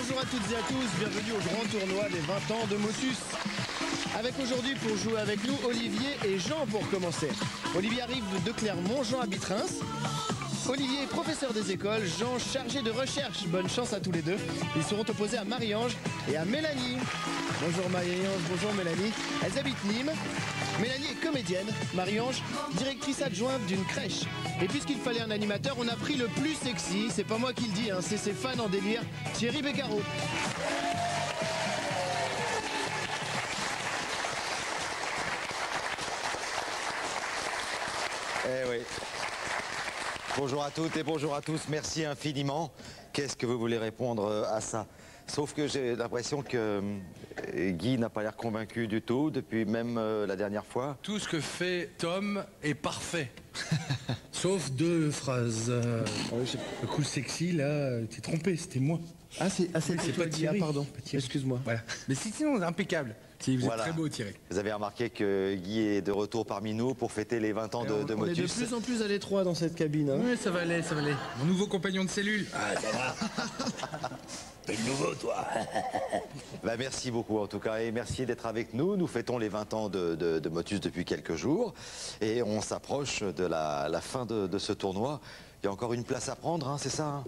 Bonjour à toutes et à tous, bienvenue au grand tournoi des 20 ans de Motus. Avec aujourd'hui pour jouer avec nous Olivier et Jean pour commencer. Olivier arrive de Clermont, Jean habite Reims. Olivier est professeur des écoles, Jean chargé de recherche. Bonne chance à tous les deux. Ils seront opposés à Marie-Ange et à Mélanie. Bonjour Marie-Ange, bonjour Mélanie. Elles habitent Nîmes. Mélanie est comédienne, Marie-Ange, directrice adjointe d'une crèche. Et puisqu'il fallait un animateur, on a pris le plus sexy. C'est pas moi qui le dis, hein, c'est ses fans en délire, Thierry Beccaro. Eh oui. Bonjour à toutes et bonjour à tous, merci infiniment. Qu'est-ce que vous voulez répondre à ça? Sauf que j'ai l'impression que Guy n'a pas l'air convaincu du tout, depuis même la dernière fois. Tout ce que fait Tom est parfait. Sauf deux phrases. Le coup sexy, là, t'es trompé, c'était moi. Ah, c'est pas Thierry. Ah, pardon, excuse-moi. Voilà. Mais sinon, impeccable. Vous êtes très beau, Thierry. Vous avez remarqué que Guy est de retour parmi nous pour fêter les 20 ans de Motus. On est de plus en plus à l'étroit dans cette cabine. Hein. Oui, ça va aller, ça va aller. Mon nouveau compagnon de cellule. Ah, ça va. T'es le nouveau, toi. Bah, merci beaucoup en tout cas et merci d'être avec nous. Nous fêtons les 20 ans de Motus depuis quelques jours et on s'approche de la fin de ce tournoi. Il y a encore une place à prendre, hein, c'est ça hein,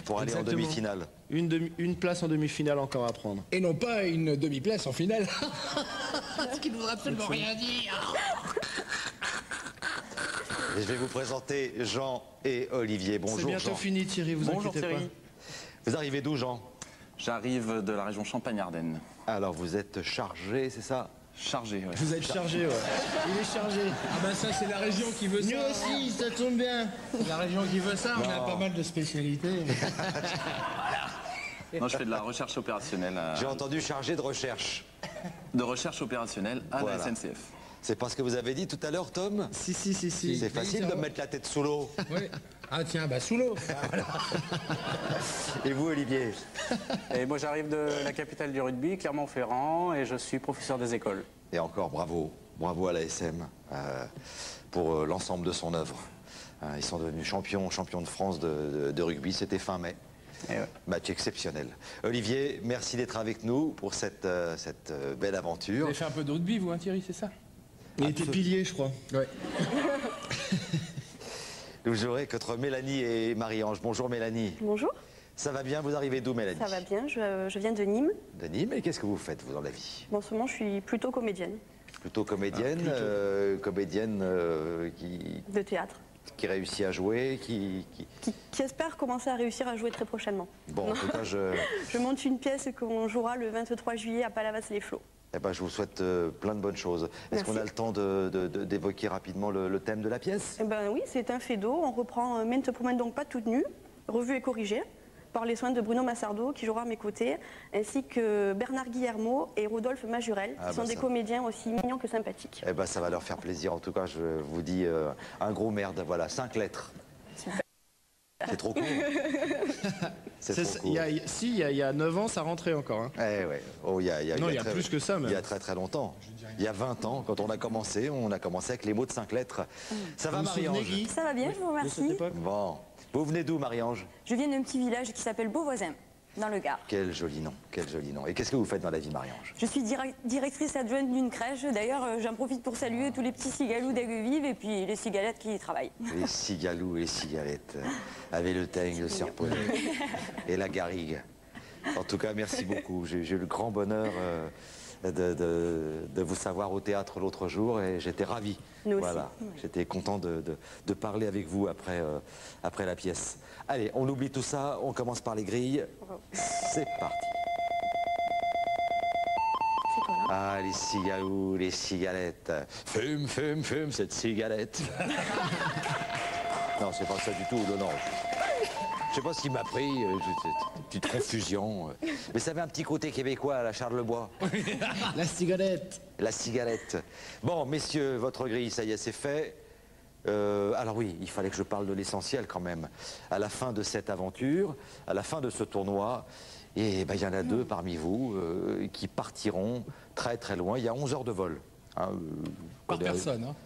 pour aller en demi-finale. Une place en demi-finale encore à prendre. Et non pas une demi-place en finale. Ce qui ne voudrait absolument rien dire. Et je vais vous présenter Jean et Olivier. Bonjour Jean. C'est bientôt fini Thierry, vous inquiétez pas. Vous arrivez d'où Jean? J'arrive de la région Champagne-Ardenne. Alors vous êtes chargé, c'est ça? Chargé, ouais. Vous êtes chargé, ouais. Il est chargé. Ah bah ça c'est la région qui veut ça. Nous aussi, ça tombe bien. C'est la région qui veut ça, on a pas mal de spécialités. Non, je fais de la recherche opérationnelle. J'ai entendu chargé de recherche. De recherche opérationnelle à la SNCF. C'est pas ce que vous avez dit tout à l'heure, Tom? Si. C'est facile de mettre la tête sous l'eau. Oui. Ah tiens, bah sous l'eau. Et vous, Olivier? Et moi j'arrive de la capitale du rugby, Clermont-Ferrand, et je suis professeur des écoles. Et encore bravo, bravo à la SM pour l'ensemble de son œuvre. Ils sont devenus champions de France de rugby, c'était fin mai. Ouais. Match exceptionnel. Olivier, merci d'être avec nous pour cette belle aventure. Vous avez fait un peu de rugby, vous, hein, Thierry, c'est ça? Il était pilier, je crois. Ouais. Nous jouerons contre Mélanie et Marie-Ange. Bonjour Mélanie. Bonjour. Ça va bien, vous arrivez d'où Mélanie? Ça va bien, je viens de Nîmes. De Nîmes, et qu'est-ce que vous faites vous dans la vie? En ce moment, je suis plutôt comédienne. Plutôt comédienne, comédienne De théâtre. qui réussit à jouer, Qui espère commencer à réussir à jouer très prochainement. Bon, en tout cas, Je monte une pièce qu'on jouera le 23 juillet à Palavas-les-Flots. eh ben, je vous souhaite plein de bonnes choses. Est-ce qu'on a le temps d'évoquer rapidement le thème de la pièce? Eh ben oui, c'est un fait d'eau. On reprend Main te promène donc pas toute nue, revue et corrigée, par les soins de Bruno Massardo, qui jouera à mes côtés, ainsi que Bernard Guillermo et Rodolphe Majurel, qui sont des comédiens aussi mignons que sympathiques. Eh ben, ça va leur faire plaisir. En tout cas, je vous dis un gros merde. Voilà, 5 lettres. Super. C'est trop court. C'est trop court. Il y a 9 ans, ça rentrait encore. Hein. Eh ouais. Oh, il y a plus que ça même. Il y a très très longtemps. Il y a 20 ans, quand on a commencé avec les mots de 5 lettres. Ça va Marie-Ange? Ça va bien, je vous remercie. Bon. Vous venez d'où Marie-Ange? Je viens d'un petit village qui s'appelle Beauvoisin, dans le Gard. Quel joli nom, quel joli nom. Et qu'est-ce que vous faites dans la vie Marie-Ange? Je suis directrice adjointe d'une crèche. D'ailleurs, j'en profite pour saluer tous les petits cigalous d'Aigues-Vives et puis les cigalettes qui y travaillent. Les cigalous et les cigalettes, avec le teigne, le serpollet et la garrigue. En tout cas, merci beaucoup. J'ai eu le grand bonheur de vous savoir au théâtre l'autre jour et j'étais ravi. Nous voilà. aussi. J'étais content de parler avec vous après la pièce. Allez, on oublie tout ça, on commence par les grilles. C'est parti. C'est quoi là? Ah, les cigalous, les cigalettes. Fume, fume, fume cette cigalette. Non, c'est pas ça du tout, non. Je sais pas ce qui m'a pris, une petite confusion. Mais ça avait un petit côté québécois à la Charlebois. La cigarette. La cigarette. Bon, messieurs, votre grille, ça y est, c'est fait. Alors oui, il fallait que je parle de l'essentiel quand même. À la fin de cette aventure, à la fin de ce tournoi, et ben, il y en a deux parmi vous qui partiront très très loin. Il y a 11 heures de vol. Hein, Par personne, hein.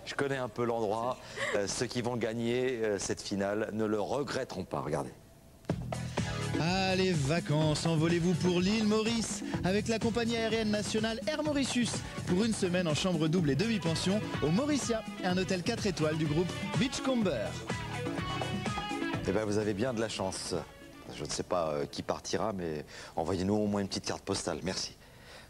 Je connais un peu l'endroit. Ceux qui vont gagner cette finale ne le regretteront pas. Regardez. Allez, vacances, envolez-vous pour l'île Maurice avec la compagnie aérienne nationale Air Mauritius pour une semaine en chambre double et demi-pension au Mauricia, un hôtel 4 étoiles du groupe Beachcomber. Eh bien, vous avez bien de la chance. Je ne sais pas qui partira, mais envoyez-nous au moins une petite carte postale. Merci.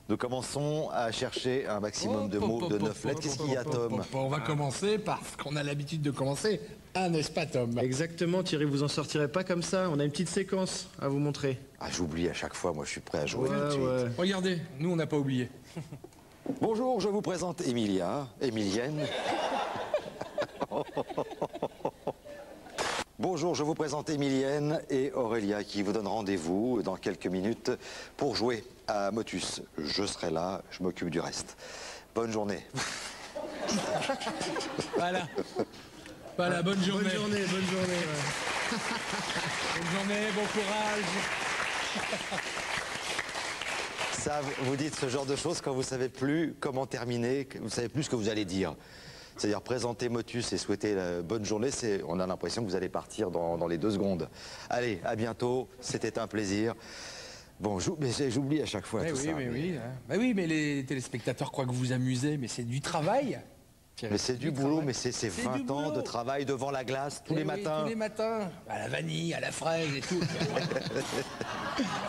Nous commençons à chercher un maximum de mots de 9 lettres. Qu'est-ce qu'il y a, Tom? On va commencer par ce qu'on a l'habitude de commencer. Ah, n'est-ce pas, Tom? Exactement, Thierry, vous en sortirez pas comme ça. On a une petite séquence à vous montrer. Ah, j'oublie à chaque fois. Moi, je suis prêt à jouer tout de suite. Regardez, nous, on n'a pas oublié. Bonjour, je vous présente Emilia, Emilienne. Bonjour, je vous présente Emilienne et Aurélia qui vous donnent rendez-vous dans quelques minutes pour jouer à Motus. Je serai là, je m'occupe du reste. Bonne journée. Voilà. Voilà, bonne journée. Bonne journée, bonne journée. Bonne journée, bon courage. Ça, vous dites ce genre de choses quand vous savez plus comment terminer, vous savez plus ce que vous allez dire. C'est-à-dire présenter Motus et souhaiter la bonne journée, on a l'impression que vous allez partir dans les 2 secondes. Allez, à bientôt, c'était un plaisir. Bon, j'oublie à chaque fois tout ça. Oui, mais les téléspectateurs croient que vous vous amusez, mais c'est du travail. Mais c'est du boulot, mais c'est 20 ans de travail devant la glace tous les matins. Tous les matins, à la vanille, à la fraise et tout.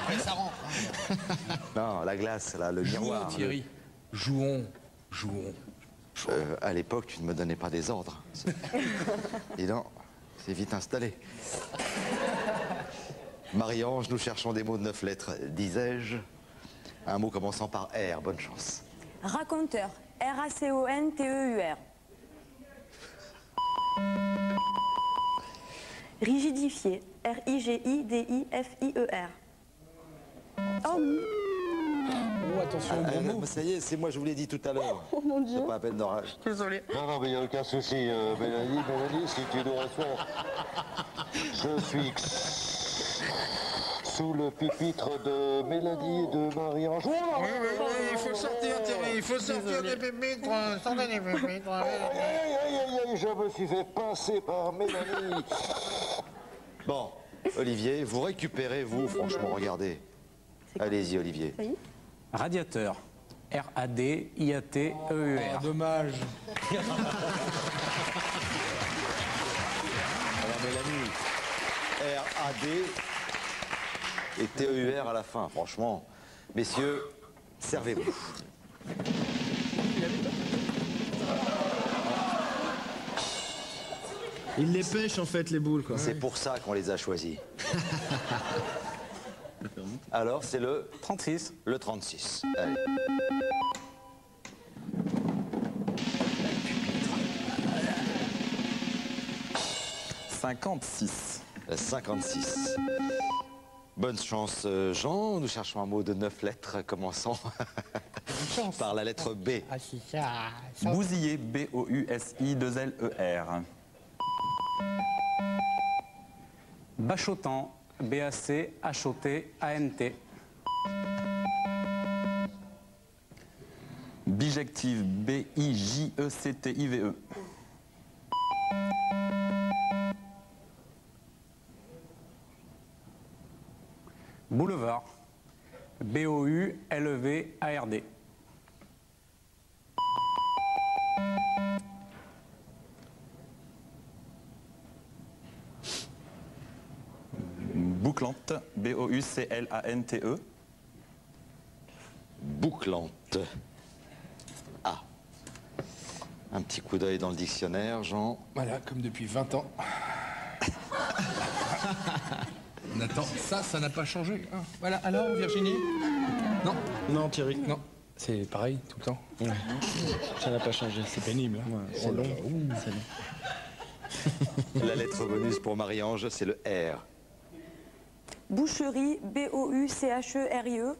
Après, ça rentre. Non, la glace, là, le miroir. Jouons, Thierry. Jouons. À l'époque, tu ne me donnais pas des ordres. Dis donc, c'est vite installé. Marie-Ange, nous cherchons des mots de 9 lettres, disais-je. Un mot commençant par R, bonne chance. Raconteur. R-A-C-O-N-T-E-U-R. Rigidifié. R-I-G-I-D-I-F-I-E-R. Oh, Oh, attention, bon mot. Ça y est, c'est moi, je vous l'ai dit tout à l'heure. oh mon Dieu. C'est pas à peine d'orage. Désolée. Non, mais il n'y a aucun souci, Mélanie, si tu nous reçois. Je suis sous le pupitre de Mélanie et de Marie-Ange. Il faut sortir, Thierry, il faut sortir des pépitres. Sortez des pépitres. Aïe, je me suis fait pincer par Mélanie. Bon, Olivier, vous récupérez, vous, franchement, regardez. Allez-y, Olivier. Radiateur. R-A-D-I-A-T-E-U-R. Ah, dommage. Alors, Mélanie, R-A-D et T-E-U-R à la fin, franchement. Messieurs, servez-vous. Il les pêche en fait, les boules, quoi. C'est pour ça qu'on les a choisis. Alors, c'est le 36. Le 36. Allez. 56. 56. Bonne chance, Jean. Nous cherchons un mot de 9 lettres commençant par la lettre B. Ah, c'est ça. Bousiller, B-O-U-S-I-2-L-E-R. Bachotant. B-A-C-H-O-T-A-N-T. Bijective, B-I-J-E-C-T-I-V-E. Boulevard. B-O-U-L-E-V-A-R-D. Bouclante, B-O-U-C-L-A-N-T-E. Bouclante. Ah. Un petit coup d'œil dans le dictionnaire, Jean. Voilà, comme depuis 20 ans. Nathan, ça n'a pas changé. Hein. Voilà, alors, Virginie? Non. Non, Thierry. Non. C'est pareil tout le temps. Ça n'a pas changé. C'est pénible. Hein. C'est long. C'est long. La lettre bonus pour Marie-Ange, c'est le R. Boucherie. B-O-U-C-H-E-R-I-E.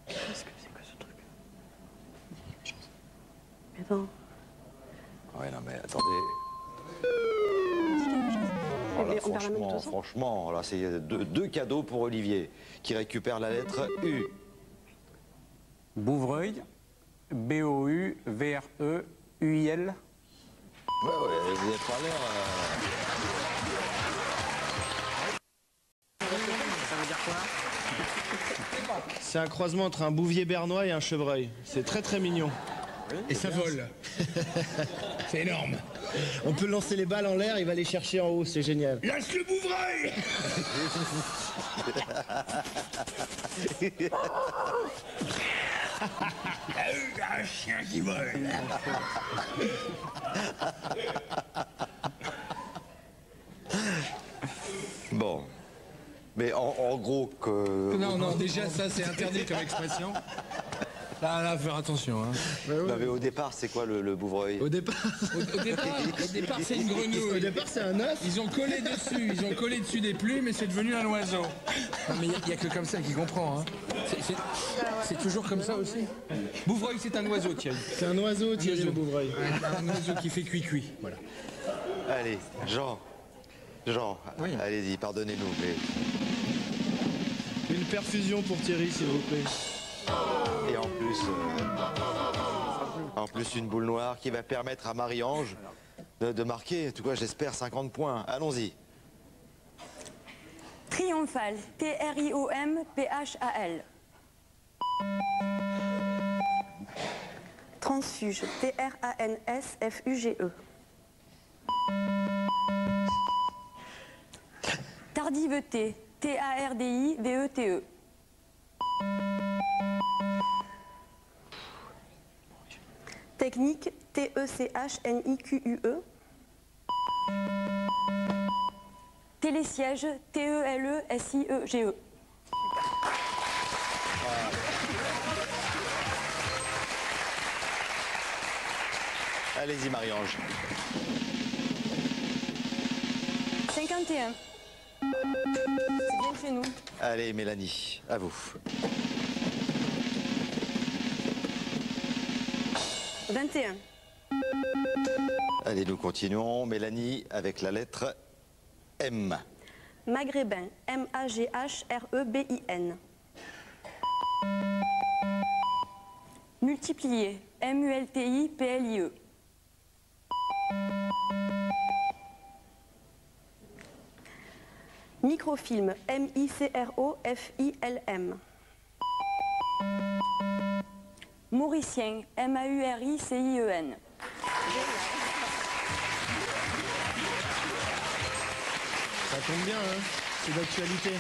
Qu'est-ce que c'est que ce truc? Attends. Ouais, non, mais attendez. Oh là, franchement, là, c'est deux cadeaux pour Olivier, qui récupère la lettre U. Bouvreuil. B-O-U-V-R-E-U-I-L. Ouais, vous n'avez pas l'air... Ça veut dire quoi? C'est un croisement entre un bouvier bernois et un chevreuil. C'est très très mignon. Et ça vole. C'est énorme. On peut lancer les balles en l'air, il va les chercher en haut, c'est génial. Lâche le bouvreuil. Un chien qui vole. Bon. Mais en gros que... Non, déjà ça c'est interdit comme expression. Là, faire attention. Hein. Non, mais au départ, c'est quoi le bouvreuil? Au départ, Au départ c'est une grenouille. au départ c'est un œuf. Ils ont collé dessus des plumes et c'est devenu un oiseau. Non, mais il n'y a que comme ça qui comprend. Hein. C'est toujours comme ça aussi. Bouvreuil, c'est un oiseau, Thierry. C'est un oiseau, Thierry, le bouvreuil. Un oiseau qui fait cuit-cuit. Voilà. Allez, Jean, Oui. allez-y, pardonnez-nous, mais... Une perfusion pour Thierry, s'il vous plaît. Et en plus une boule noire qui va permettre à Marie-Ange de marquer, en tout cas j'espère, 50 points. Allons-y. Triomphal, T-R-I-O-M-P-H-A-L. Transfuge, T-R-A-N-S-F-U-G-E. Tardiveté, T-A-R-D-I-V-E-T-E. Technique, T-E-C-H-N-I-Q-U-E. Télésiège, T-E-L-E-S-I-E-G-E. Allez-y Marie-Ange. 51. C'est bien chez nous. Allez Mélanie, à vous. 21. Allez, nous continuons. Mélanie, avec la lettre M. Maghrébin, M-A-G-H-R-E-B-I-N. Multiplier, M-U-L-T-I-P-L-I-E. Microfilm, M-I-C-R-O-F-I-L-M. Mauricien, M-A-U-R-I-C-I-E-N. Ça tombe bien, hein. C'est d'actualité.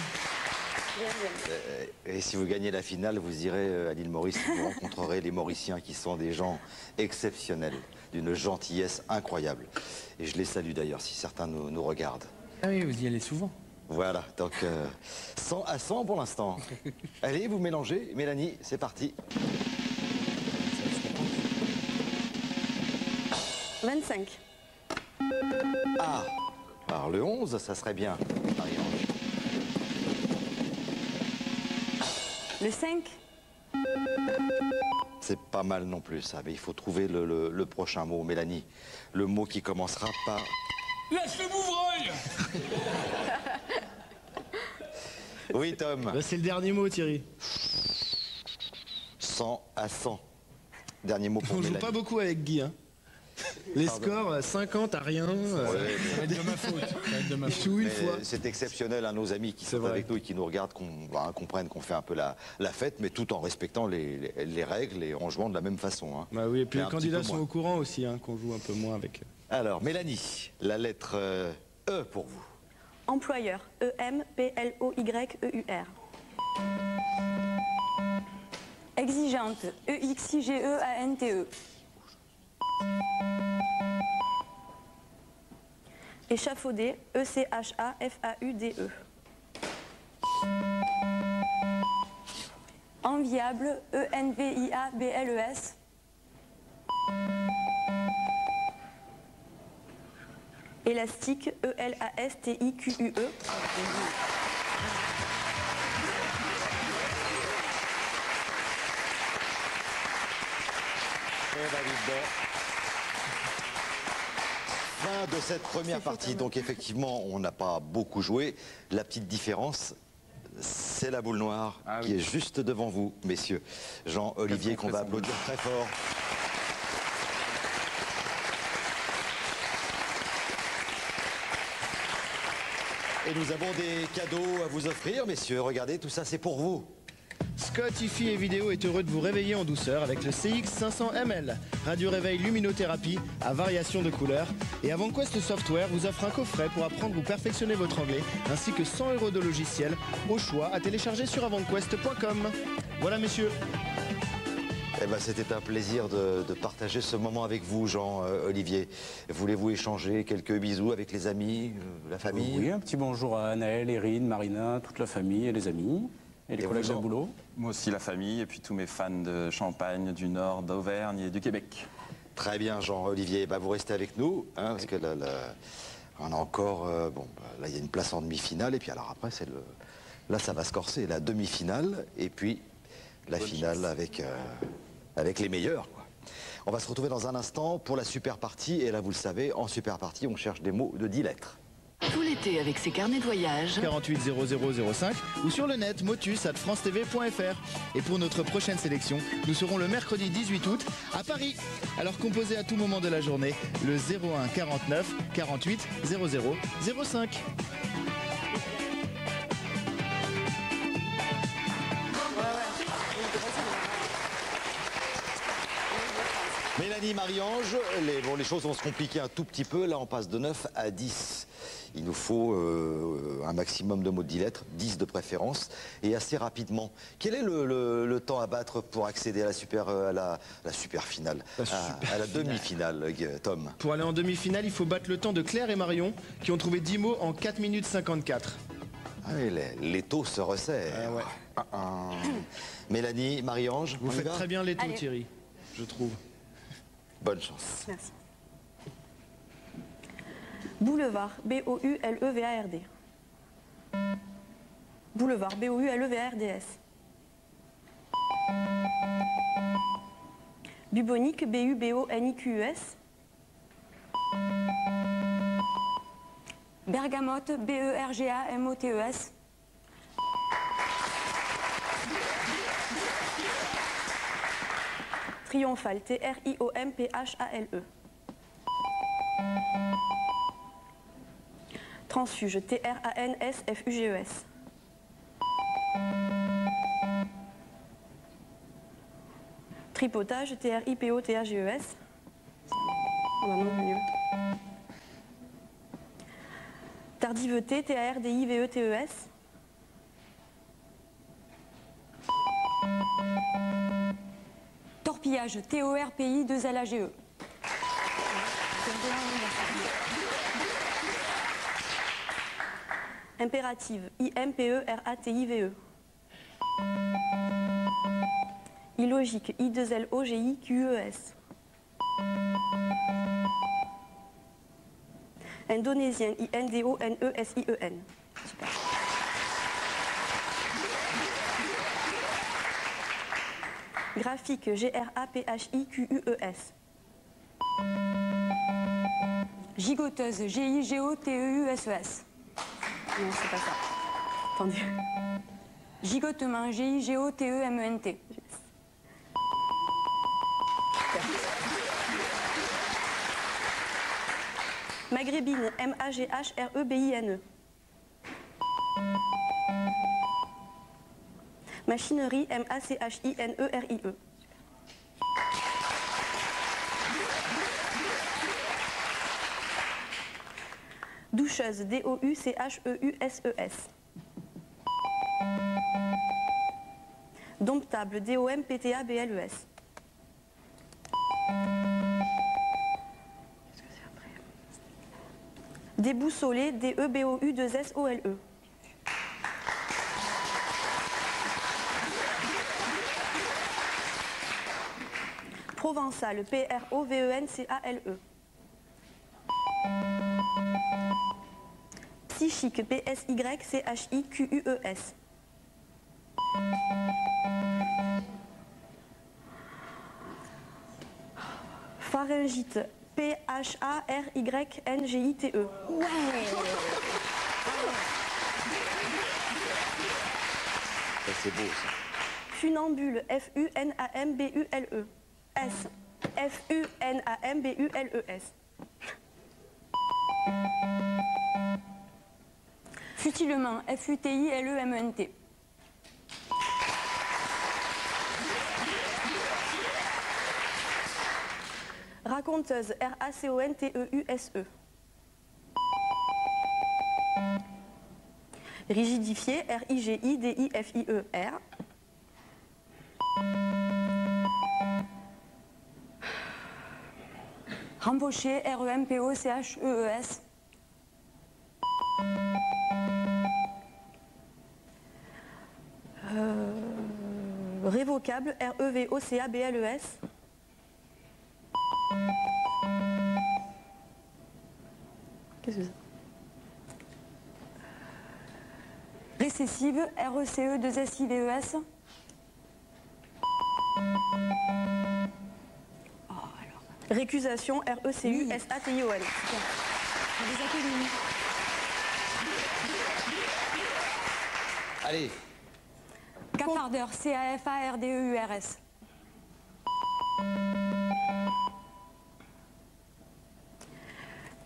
Et si vous gagnez la finale, vous irez à l'île Maurice, vous rencontrerez les Mauriciens qui sont des gens exceptionnels, d'une gentillesse incroyable. Et je les salue d'ailleurs, si certains nous regardent. Ah oui, vous y allez souvent. Voilà, donc 100 à 100 pour l'instant. Allez, vous mélangez. Mélanie, c'est parti. 25. Ah, alors le 11, ça serait bien, Marie-Ange. Le 5. C'est pas mal non plus, ça, mais il faut trouver le prochain mot, Mélanie. Le mot qui commencera par... Lâche le bouvreuil. Oui, Tom. Bah, c'est le dernier mot, Thierry. 100 à 100. Dernier mot pour On joue Mélanie. pas beaucoup avec Guy, hein. Les scores, 50 à rien. Ça va être de ma faute. Ça va être de ma Il faute. joue une Mais fois. c'est exceptionnel, hein, nos amis qui sont vrai. avec nous et qui nous regardent, comprennent qu'on fait un peu la fête, mais tout en respectant les règles et en jouant de la même façon. Hein. Bah oui, et puis Mais les un petit candidats peu sont moins. au courant aussi, hein, qu'on joue un peu moins avec eux. Alors, Mélanie, la lettre E pour vous. Employeur, E-M-P-L-O-Y-E-U-R. Exigeante, E-X-I-G-E-A-N-T-E. Échafaudé, E-C-H-A-F-A-U-D-E. Enviable, E-N-V-I-A-B-L-E-S. Élastique, E-L-A-S-T-I-Q-U-E. Fin de cette première partie. Donc effectivement, on n'a pas beaucoup joué. La petite différence, c'est la boule noire qui est juste devant vous, messieurs. Jean-Olivier, qu'on va applaudir très fort. Et nous avons des cadeaux à vous offrir, messieurs. Regardez, tout ça, c'est pour vous. Scott, hi-fi et vidéo est heureux de vous réveiller en douceur avec le CX500ml. Radio réveil luminothérapie à variation de couleurs. Et AvantQuest Software vous offre un coffret pour apprendre ou perfectionner votre anglais, ainsi que 100 € de logiciels au choix à télécharger sur avantquest.com. Voilà, messieurs. Eh ben, c'était un plaisir de partager ce moment avec vous, Jean-Olivier. Voulez-vous échanger quelques bisous avec les amis, la famille? Oui, un petit bonjour à Anaël, Erin, Marina, toute la famille et les amis. Et les collègues de boulot. Moi aussi la famille et puis tous mes fans de Champagne, du Nord, d'Auvergne et du Québec. Très bien, Jean-Olivier. Bah, vous restez avec nous, hein, parce que là, on a encore... là, il y a une place en demi-finale, et puis alors après, là, ça va se corser. La demi-finale, et puis la finale avec les meilleurs, quoi. On va se retrouver dans un instant pour la super partie, et là, vous le savez, en super partie, on cherche des mots de 10 lettres. Tout l'été avec ses carnets de voyage. 48 0005 ou sur le net motus@francetv.fr. Et pour notre prochaine sélection, nous serons le mercredi 18 août à Paris. Alors composez à tout moment de la journée le 01 49 48 00 05. Mélanie, Marie-Ange, les choses vont se compliquer un tout petit peu. Là, on passe de 9 à 10. Il nous faut un maximum de mots de 10 lettres, 10 de préférence, et assez rapidement. Quel est le temps à battre pour accéder à la super finale, à la demi-finale, Tom? Pour aller en demi-finale, il faut battre le temps de Claire et Marion, qui ont trouvé 10 mots en 4 minutes 54. Ah oui, l'étau se resserre. Ouais. Mélanie, Marie-Ange, Vous on y faites va? très bien l'étau, Thierry, je trouve. Bonne chance. Merci. Boulevard, B-O-U-L-E-V-A-R-D. Boulevard, B-O-U-L-E-V-A-R-D-S. Bubonique, B-U-B-O-N-I-Q-U-S. Bergamote, B-E-R-G-A-M-O-T-E-S. Triomphal, T-R-I-O-M-P-H-A-L-E. Transfuge, T-R-A-N-S-F-U-G-E-S. Tripotage, T-R-I-P-O-T-A-G-E-S. Oh bah non, mieux. Tardiveté, T-A-R-D-I-V-E-T-E-S. Torpillage, T-O-R-P-I-2-L-A-G-E. Impérative, I-M-P-E-R-A-T-I-V-E. Illogique, I-2-L-O-G-I-Q-E-S. Indonésien, I-N-D-O-N-E-S-I-E-N. Super. Graphique, G-R-A-P-H-I-Q-U-E-S. Gigoteuse, G-I-G-O-T-E-U-S-E-S. Non, c'est pas ça. Attendez. Gigotement, G-I-G-O-T-E-M-E-N-T. Maghrébine, M-A-G-H-R-E-B-I-N-E. Machinerie, M-A-C-H-I-N-E-R-I-E. Doucheuse, D-O-U-C-H-E-U-S-E-S. Domptable, D-O-M-P-T-A-B-L-E-S. Déboussolé, D-E-B-O-U-2-S-O-L-E. Provençal, P-R-O-V-E-N-C-A-L-E. Psychique, P-S-Y-C-H-I-Q-U-E-S. Pharyngite, P-H-A-R-Y-N-G-I-T-E. Ouais. C'est beau, ça. Funambule, F-U-N-A-M-B-U-L-E. S. F-U-N-A-M-B-U-L-E-S. Futilement, F-U-T-I-L-E-M-E-N-T. Raconteuse, R-A-C-O-N-T-E-U-S-E. Rigidifié, R-I-G-I-D-I-F-I-E-R. Rempoché, R-E-M-P-O-C-H-E-E-S. Révocable, R-E-V-O-C-A-B-L-E-S. Qu'est-ce que c'est? Récessive, R-E-C-E-2-S-I-V-E-S. Récusation, R-E-C-U-S-A-T-I-O-N. Allez. Cafardeur, C-A-F-A-R-D-E-U-R-S.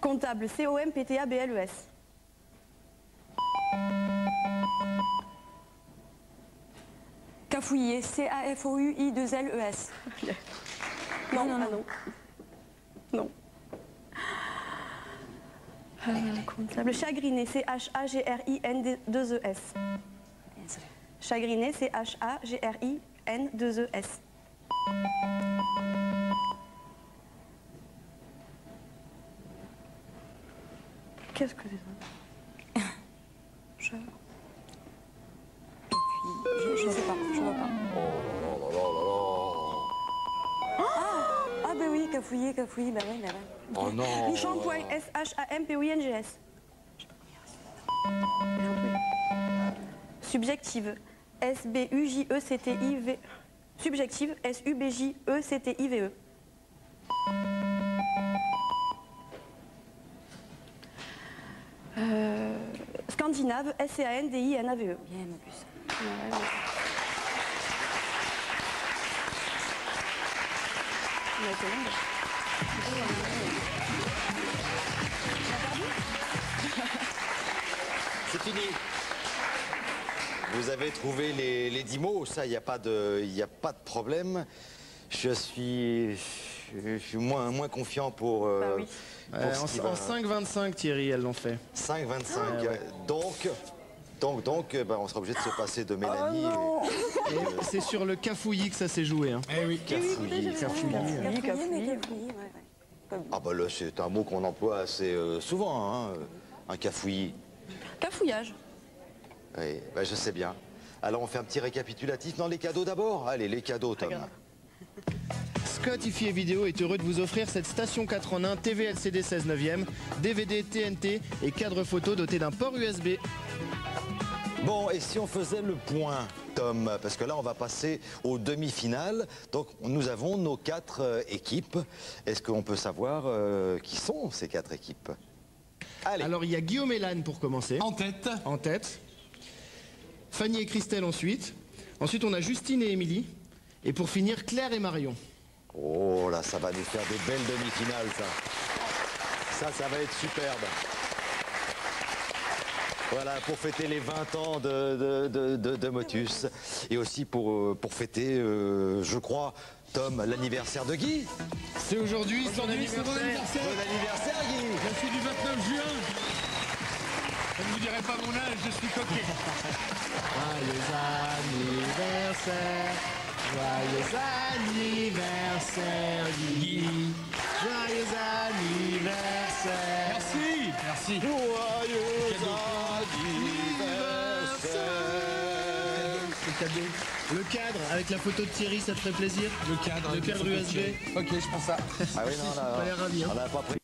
Comptable, C-O-M-P-T-A-B-L-E-S. Cafouiller, C-A-F-O-U-I-2-L-E-S. Non, non, non. Non. Comptable. Chagriné, C-H-A-G-R-I-N-2-E-S. Chagriné, C-H-A-G-R-I-N-2-E-S. Qu'est-ce que c'est ça? Je sais pas, je vois pas. Ah ben oui, cafouiller, bah oui, bah oui. Oh non. Shampoing, S-H-A-M-P-O-I-N-G-S. Subjective, S-B-U-J-E-C-T-I-V. Subjective, S-U-B-J-E-C-T-I-V-E. Scandinave, S-C-A-N-D-I-N-A-V-E. Bien, ma puce. C'est fini. Vous avez trouvé les 10 mots, ça, il n'y a pas de problème. Je suis moins confiant pour... Bah oui. En 5,25 Thierry, elles l'ont fait. 5,25. Donc, on sera obligé de se passer de Mélanie. Et c'est sur le cafouillis que ça s'est joué. Hein. Eh oui, Cafouillis. Ah bah là, c'est un mot qu'on emploie assez souvent, hein, un cafouillis. Cafouillage. Oui, bah, je sais bien. Alors on fait un petit récapitulatif. Non, les cadeaux d'abord. Allez, les cadeaux, Tom. Scott IFI et Vidéo est heureux de vous offrir cette station 4 en 1, TV LCD 16 neuvième, DVD TNT et cadre photo doté d'un port USB. Bon, et si on faisait le point, Tom, parce que là on va passer aux demi-finales. Donc nous avons nos 4 équipes. Est-ce qu'on peut savoir qui sont ces 4 équipes? Allez. Alors il y a Guillaume et Lannes pour commencer. En tête. En tête. Fanny et Christelle ensuite. Ensuite on a Justine et Émilie. Et pour finir Claire et Marion. Oh là, ça va nous faire des belles demi-finales, ça. Ça va être superbe. Voilà, pour fêter les 20 ans de Motus. Et aussi pour fêter, je crois, Tom, l'anniversaire de Guy. C'est aujourd'hui son c'est mon anniversaire. anniversaire. Bon anniversaire, Guy. Je suis du 29 juin. Je ne vous dirai pas mon âge, je suis coquet. Joyeux anniversaire. Joyeux anniversaire, Guy. Joyeux anniversaire. Merci. Merci. Joyeux Cadeau. Le cadre avec la photo de Thierry, ça te ferait plaisir? Le cadre USB. Ok, je prends ça. Ah oui, non, Pas l'air ravi, hein. on n'a pas pris.